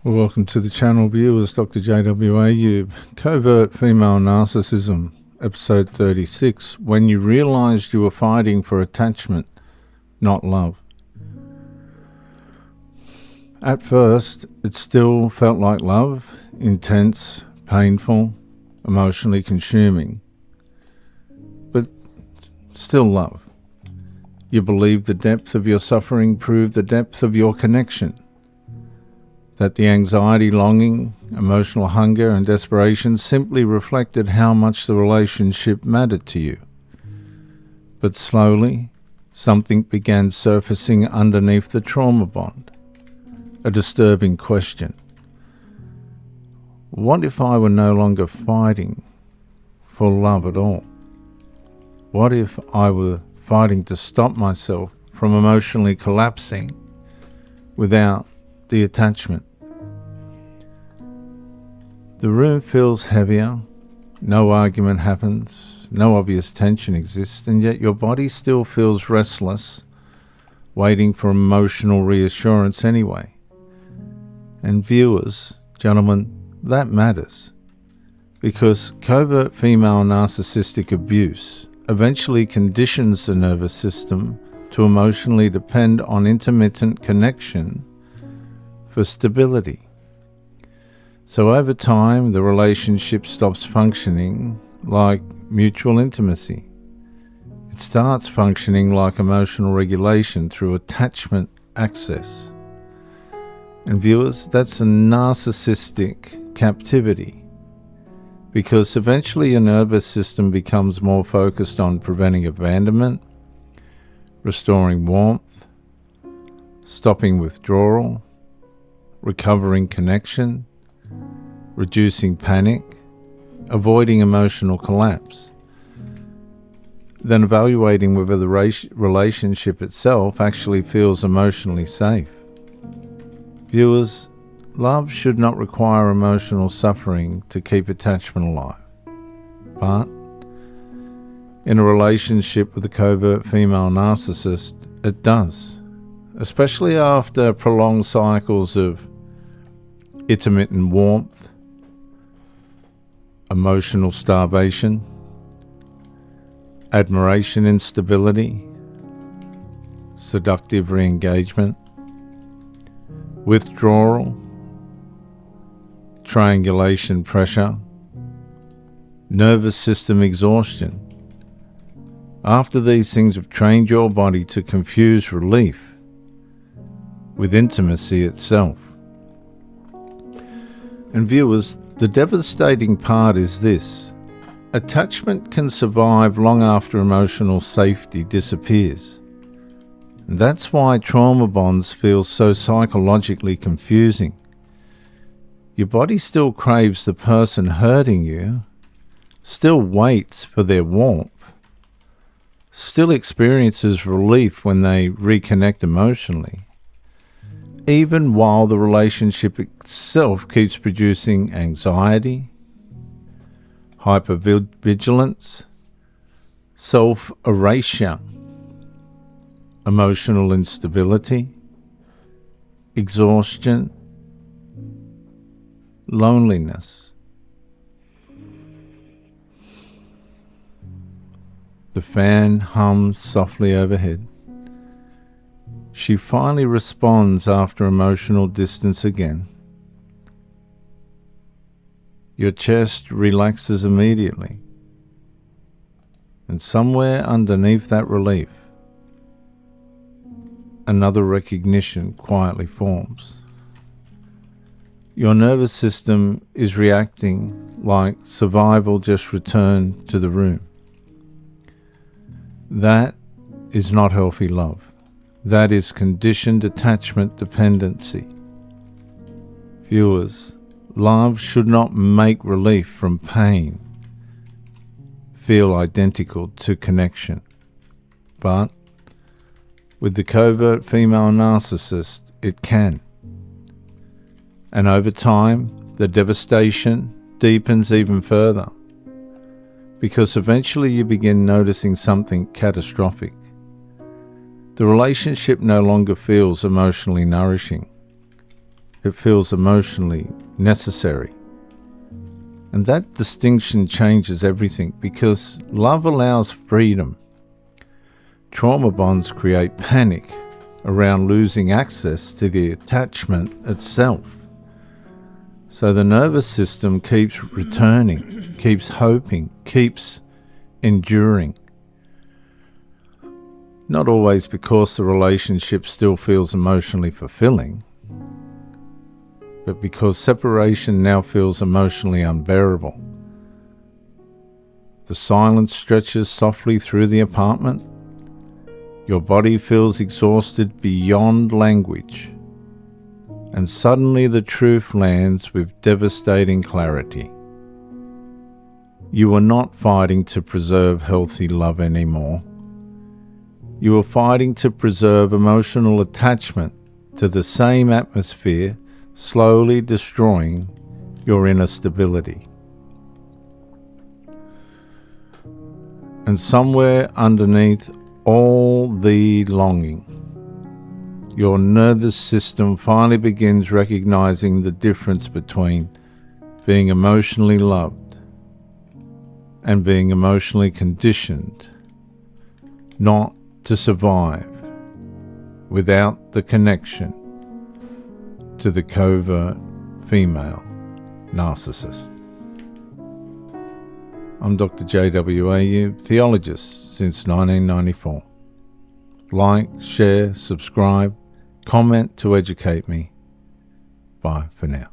Well, welcome to the channel, viewers. Dr. JWAU, Covert Female Narcissism, episode 36. When you realized you were fighting for attachment, not love. At first, it still felt like love, intense, painful, emotionally consuming, but still love. You believed the depth of your suffering proved the depth of your connection. That the anxiety, longing, emotional hunger and desperation simply reflected how much the relationship mattered to you. But slowly, something began surfacing underneath the trauma bond. A disturbing question. What if I were no longer fighting for love at all? What if I were fighting to stop myself from emotionally collapsing without the attachment? The room feels heavier, no argument happens, no obvious tension exists, and yet your body still feels restless, waiting for emotional reassurance anyway. And viewers, gentlemen, that matters, because covert female narcissistic abuse eventually conditions the nervous system to emotionally depend on intermittent connection for stability. So over time, the relationship stops functioning like mutual intimacy. It starts functioning like emotional regulation through attachment access. And viewers, that's a narcissistic captivity, because eventually your nervous system becomes more focused on preventing abandonment, restoring warmth, stopping withdrawal, recovering connection, reducing panic, avoiding emotional collapse, then evaluating whether the relationship itself actually feels emotionally safe. Viewers, love should not require emotional suffering to keep attachment alive. But in a relationship with a covert female narcissist, it does, especially after prolonged cycles of intermittent warmth, emotional starvation, admiration instability, seductive re-engagement, withdrawal, triangulation pressure, nervous system exhaustion. After these things have trained your body to confuse relief with intimacy itself. And viewers, the devastating part is this. Attachment can survive long after emotional safety disappears. And that's why trauma bonds feel so psychologically confusing. Your body still craves the person hurting you, still waits for their warmth, still experiences relief when they reconnect emotionally, even while the relationship itself keeps producing anxiety, hypervigilance, self-erasure, emotional instability, exhaustion, loneliness. The fan hums softly overhead. She finally responds after emotional distance again. Your chest relaxes immediately, and somewhere underneath that relief, another recognition quietly forms. Your nervous system is reacting like survival just returned to the room. That is not healthy love. That is conditioned attachment dependency. Viewers, love should not make relief from pain feel identical to connection. But with the covert female narcissist, it can. And over time, the devastation deepens even further, because eventually you begin noticing something catastrophic. The relationship no longer feels emotionally nourishing. it feels emotionally necessary. And that distinction changes everything, because love allows freedom. Trauma bonds create panic around losing access to the attachment itself. So the nervous system keeps returning, keeps hoping, keeps enduring. Not always because the relationship still feels emotionally fulfilling, but because separation now feels emotionally unbearable. The silence stretches softly through the apartment. Your body feels exhausted beyond language. And suddenly the truth lands with devastating clarity. You are not fighting to preserve healthy love anymore. You are fighting to preserve emotional attachment to the same atmosphere, slowly destroying your inner stability. And somewhere underneath all the longing, your nervous system finally begins recognizing the difference between being emotionally loved and being emotionally conditioned not to survive without the connection to the covert female narcissist. I'm Dr. JWAU, theologist since 1994. Like, share, subscribe, comment to educate me. Bye for now.